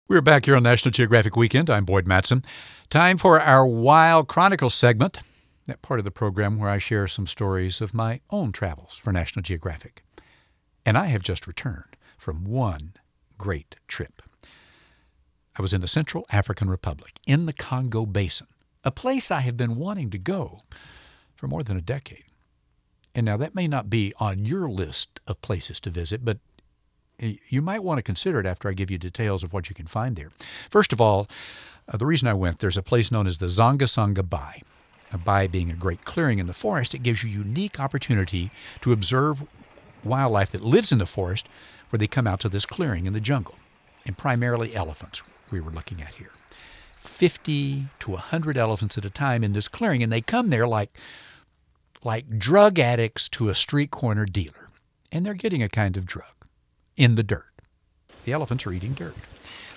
We're back here on National Geographic Weekend. I'm Boyd Matson. Time for our Wild Chronicles segment, that part of the program where I share some stories of my own travels for National Geographic. And I have just returned from one great trip. I was in the Central African Republic, in the Congo Basin, a place I have been wanting to go for more than a decade. And now that may not be on your list of places to visit, but you might want to consider it after I give you details of what you can find there. First of all, the reason I went, there's a place known as the Zonga Bai. A bai being a great clearing in the forest, it gives you a unique opportunity to observe wildlife that lives in the forest where they come out to this clearing in the jungle, and primarily elephants we were looking at here. 50 to 100 elephants at a time in this clearing, and they come there like drug addicts to a street corner dealer, and they're getting a kind of drug in the dirt. The elephants are eating dirt.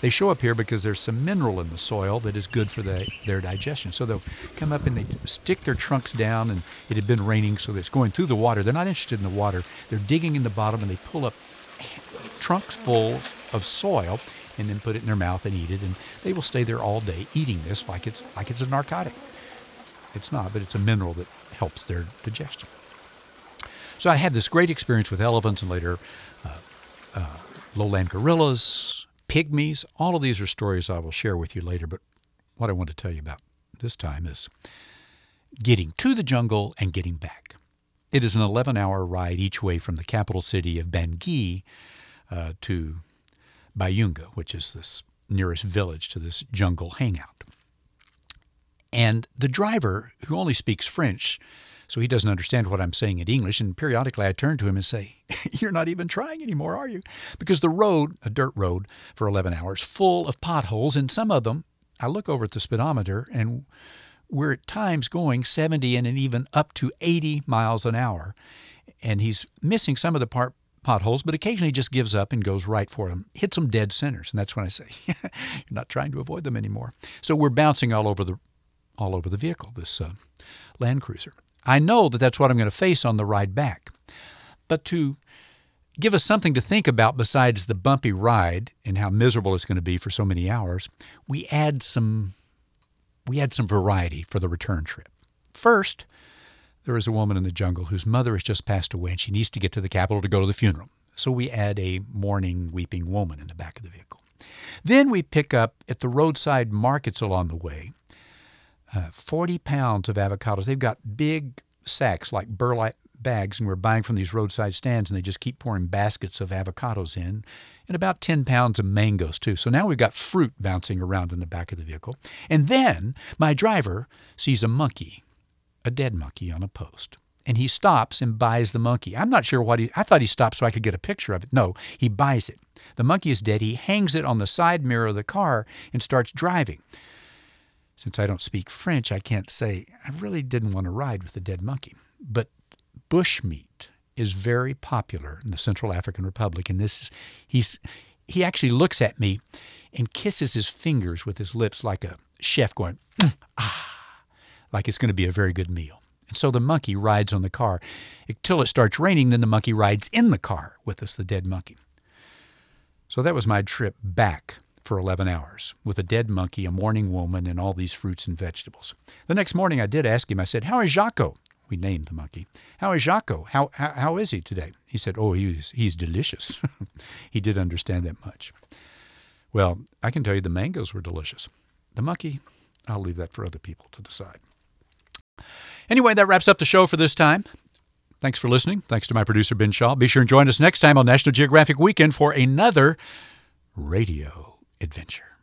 They show up here because there's some mineral in the soil that is good for their digestion. So they'll come up and they stick their trunks down, and it had been raining, so it's going through the water. They're not interested in the water. They're digging in the bottom, and they pull up trunks full of soil and then put it in their mouth and eat it. And they will stay there all day eating this like it's a narcotic. It's not, but it's a mineral that helps their digestion. So I had this great experience with elephants, and later lowland gorillas, pygmys. All of these are stories I will share with you later, but what I want to tell you about this time is getting to the jungle and getting back. It is an 11-hour ride each way from the capital city of Bangui to Bayunga, which is this nearest village to this jungle hangout. And the driver, who only speaks French, so he doesn't understand what I'm saying in English, and periodically I turn to him and say, "You're not even trying anymore, are you?" Because the road, a dirt road for 11 hours, full of potholes, and some of them, I look over at the speedometer, and we're at times going 70 and even up to 80 miles an hour. And he's missing some of the potholes, but occasionally he just gives up and goes right for them, hits them dead centers. And that's when I say, "You're not trying to avoid them anymore." So we're bouncing all over the vehicle, this Land Cruiser. I know that that's what I'm going to face on the ride back. But to give us something to think about besides the bumpy ride and how miserable it's going to be for so many hours, we add some variety for the return trip. First, there is a woman in the jungle whose mother has just passed away, and she needs to get to the capital to go to the funeral. So we add a mourning, weeping woman in the back of the vehicle. Then we pick up at the roadside markets along the way 40 pounds of avocados. They've got big sacks like burlap bags, and we're buying from these roadside stands, and they just keep pouring baskets of avocados in, and about 10 pounds of mangoes too. So now we've got fruit bouncing around in the back of the vehicle. And then my driver sees a monkey, a dead monkey on a post, and he stops and buys the monkey. I'm not sure I thought he stopped so I could get a picture of it. No, he buys it. The monkey is dead. He hangs it on the side mirror of the car and starts driving. Since I don't speak French, I can't say I really didn't want to ride with a dead monkey. But bushmeat is very popular in the Central African Republic, and he actually looks at me and kisses his fingers with his lips like a chef going, like it's going to be a very good meal. And so the monkey rides on the car until it starts raining. Then the monkey rides in the car with us, the dead monkey. So that was my trip back for 11 hours with a dead monkey, a mourning woman, and all these fruits and vegetables. The next morning I did ask him, I said, "How is Jaco?" We named the monkey. "How is Jaco? How is he today?" He said, "Oh, he's delicious." He did understand that much. Well, I can tell you the mangoes were delicious. The monkey, I'll leave that for other people to decide. Anyway, that wraps up the show for this time. Thanks for listening. Thanks to my producer, Ben Shaw. Be sure and join us next time on National Geographic Weekend for another radio adventure.